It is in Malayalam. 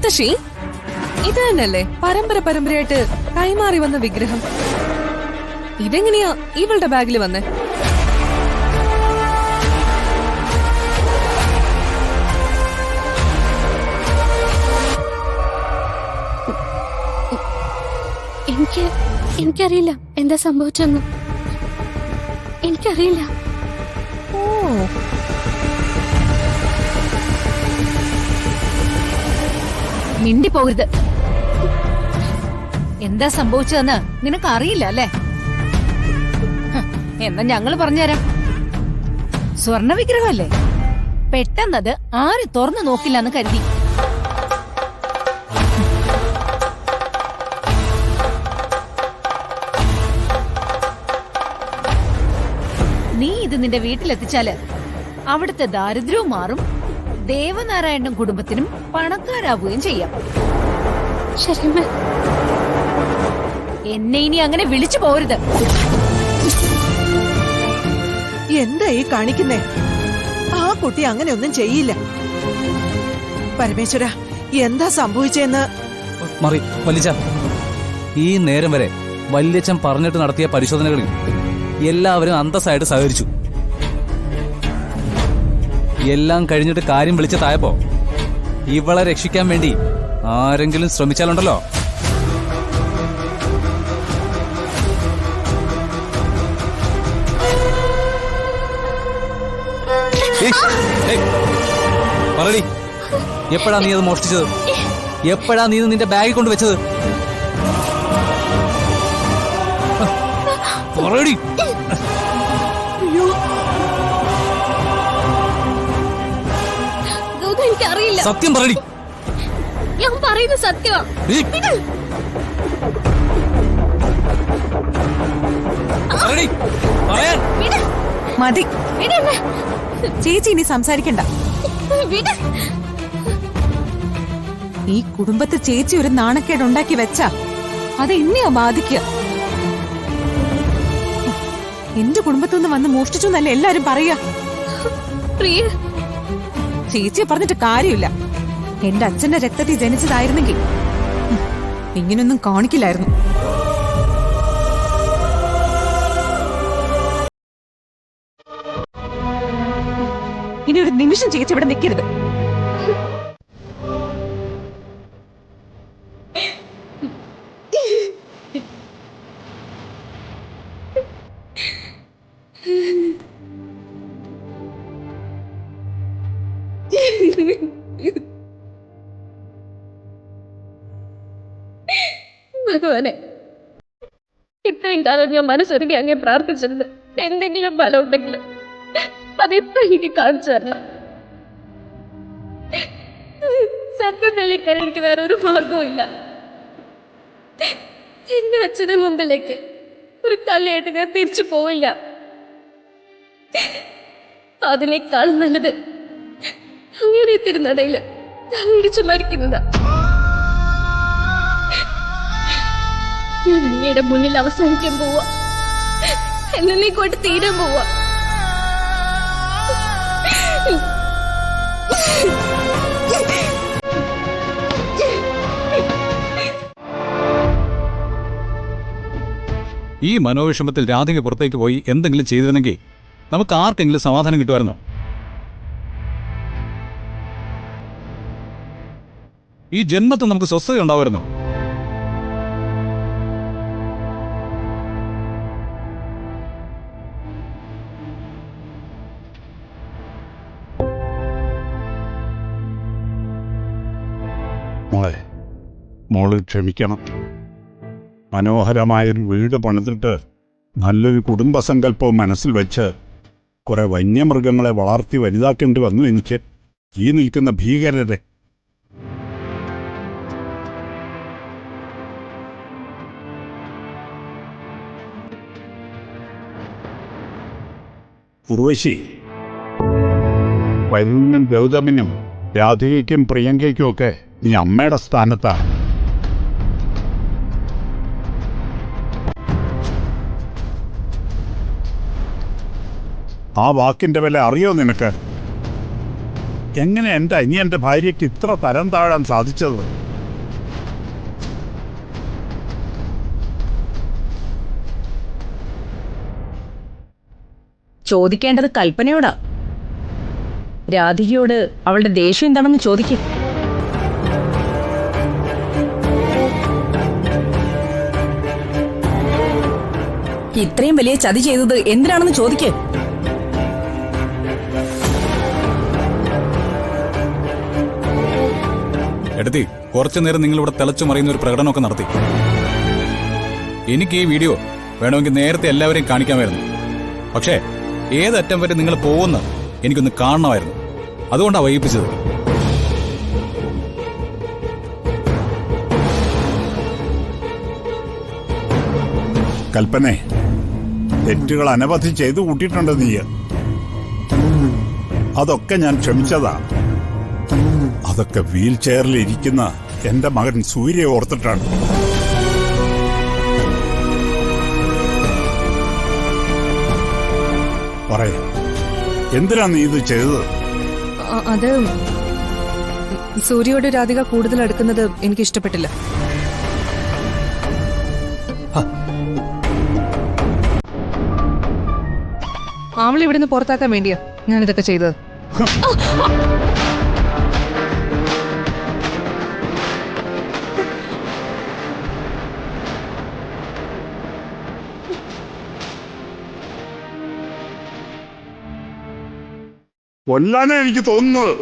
മുത്തശ്ശി, ഇത് തന്നെയല്ലേ പരമ്പരയായിട്ട് കൈമാറി വന്ന വിഗ്രഹം? ഇതെങ്ങനെയാ ഇവളുടെ ബാഗിൽ വന്നേ? എനിക്കറിയില്ല എന്താ സംഭവിച്ചെന്ന്. എനിക്കറിയില്ല. ഓ, മിണ്ടി പോകരുത്. എന്താ സംഭവിച്ചതെന്ന് നിനക്ക് അറിയില്ല അല്ലേ? എന്നാ ഞങ്ങള് പറഞ്ഞുതരാം. സ്വർണ വിഗ്രഹമല്ലേ, പെട്ടെന്നത് ആരും തുറന്നു നോക്കില്ലെന്ന് കരുതി. നീ ഇത് നിന്റെ വീട്ടിലെത്തിച്ചാല് അവിടുത്തെ ദാരിദ്ര്യവും മാറും, ദേവനാരായണൻ കുടുംബത്തിനും പണക്കാരാവുകയും ചെയ്യാം. ശരിയമ്മ, എന്നെ ഇനി അങ്ങനെ വിളിച്ചു പോരുത്. എന്താ ഈ കാണിക്കുന്നേ? ആ കുട്ടി അങ്ങനെ ഒന്നും ചെയ്യില്ല. പരമേശ്വര, എന്താ സംഭവിച്ചെന്ന്? മറി വല്യച്ഛ, ഈ നേരം വരെ വല്യച്ഛൻ പറഞ്ഞിട്ട് നടത്തിയ പരിശോധനകളിൽ എല്ലാവരും അന്തസ്സായിട്ട് സഹകരിച്ചു. എല്ലാം കഴിഞ്ഞിട്ട് കാര്യം വിളിച്ചതായപ്പോ ഇവളെ രക്ഷിക്കാൻ വേണ്ടി ആരെങ്കിലും ശ്രമിച്ചാലുണ്ടല്ലോ, പറയടി, എപ്പോഴാ നീ അത് മോഷ്ടിച്ചത്? എപ്പോഴാ നീ നിന്റെ ബാഗിൽ കൊണ്ടുവച്ചത്? പറയടി. എനിക്കറിയില്ല. സത്യം പറയടി. ഞാൻ പറയുന്നത് സത്യമാ. മതി ചേച്ചി, ഇനി സംസാരിക്കണ്ട. ഈ കുടുംബത്തെ ചേച്ചി ഒരു നാണക്കേട് ഉണ്ടാക്കി വെച്ചാ അത് എന്നെയാ ബാധിക്കുക. എന്റെ കുടുംബത്തൊന്ന് വന്ന് മോഷ്ടിച്ചു എന്നല്ലേ എല്ലാരും പറയാ. ചേച്ചിയെ പറഞ്ഞിട്ട് കാര്യമില്ല. എന്റെ അച്ഛന്റെ രക്തത്തിൽ ജനിച്ചതായിരുന്നെങ്കിൽ ഇങ്ങനൊന്നും കാണിക്കില്ലായിരുന്നു. ഇനി ഒരു നിമിഷം ചേച്ചി ഇവിടെ നിൽക്കരുത്. ഭഗവാനെ, ഇത്രയും കാലം ഞാൻ മനസ്സൊരുക്കി അങ്ങനെ പ്രാർത്ഥിച്ചിട്ടുണ്ട്. എന്തെങ്കിലും ഫലം ഉണ്ടെങ്കിൽ അതിപ്പോ എനിക്ക് കാണിച്ചു തരണം. സത്യം തെളിയിക്കാൻ എനിക്ക് വേറെ ഒരു മാർഗവും ഇല്ല. എന്റെ അച്ഛന്റെ മുമ്പിലേക്ക് ഒരു കല്യായിട്ട് ഞാൻ തിരിച്ചു പോവില്ല. അതിനേക്കാൾ നല്ലത് അങ്ങനെ തിരുനടയില് ഇടിച്ചു മരിക്കുന്നതാ. ഞാൻ അങ്ങയുടെ മുന്നിൽ അവസാനിക്കാൻ പോവാ, എന്നേക്കോട്ട് തീരാൻ പോവാ. ഈ മനോവിഷമത്തിൽ രാധിക പുറത്തേക്ക് പോയി എന്തെങ്കിലും ചെയ്തിരുന്നെങ്കിൽ നമുക്ക് ആർക്കെങ്കിലും സമാധാനം കിട്ടുമായിരുന്നോ? ഈ ജന്മത്തിൽ നമുക്ക് സ്വസ്ഥത ഉണ്ടാവുമായിരുന്നോ? മോള് ക്ഷമിക്കണം. മനോഹരമായൊരു വീട് പണിതിട്ട് നല്ലൊരു കുടുംബസങ്കല്പവും മനസ്സിൽ വെച്ച് കുറെ വന്യമൃഗങ്ങളെ വളർത്തി വലുതാക്കേണ്ടി വന്നു എനിക്ക്. ഈ നിൽക്കുന്ന ഭീകരരെ ഉർവശി, വരുണനും ഗൗതമിനും രാധികയ്ക്കും പ്രിയങ്കയ്ക്കും ഒക്കെ നീ അമ്മയുടെ സ്ഥാനത്താണ്. ആ വാക്കിന്റെ വില അറിയോ നിനക്ക്? എങ്ങനെ എൻ്റെ അനിയൻ്റെ ഭാര്യയ്ക്ക് ഇത്ര തരം താഴാൻ സാധിച്ചത്? ചോദിക്കേണ്ടത് കൽപ്പനയോടാ. രാധികയോട് അവളുടെ ദേഷ്യം എന്താണെന്ന് ചോദിക്കും. ഇത്രയും വലിയ ചതി ചെയ്തത് എന്തിനാണെന്ന് ചോദിക്കേ. എടുത്തി കുറച്ചു നേരം നിങ്ങൾ ഇവിടെ തിളച്ചു മറിയുന്ന ഒരു പ്രകടനമൊക്കെ നടത്തി. എനിക്ക് ഈ വീഡിയോ വേണമെങ്കിൽ നേരത്തെ എല്ലാവരെയും കാണിക്കാമായിരുന്നു. പക്ഷേ ഏതറ്റം വരെ നിങ്ങൾ പോകുന്ന എനിക്കൊന്ന് കാണണമായിരുന്നു. അതുകൊണ്ടാണ് വൈകിപ്പിച്ചത്. കൽപ്പനെ, തെറ്റുകൾ അനവധി ചെയ്തു കൂട്ടിയിട്ടുണ്ട് നീ. അതൊക്കെ ഞാൻ ക്ഷമിച്ചതാ. അതൊക്കെ വീൽ ചെയറിൽ ഇരിക്കുന്ന എന്റെ മകൻ സൂര്യയെ ഓർത്തിട്ടാണ്. പറയ, എന്തിനാ നീ ഇത് ചെയ്തത്? അത് സൂര്യയോട് രാധിക കൂടുതൽ അടുക്കുന്നത് എനിക്ക് ഇഷ്ടപ്പെട്ടില്ല. അവളെ ഇവിടുന്ന് പുറത്താക്കാൻ വേണ്ടിയാ ഞാനിതൊക്കെ ചെയ്തത്. കൊല്ലാനാ എനിക്ക് തോന്നുന്നത്.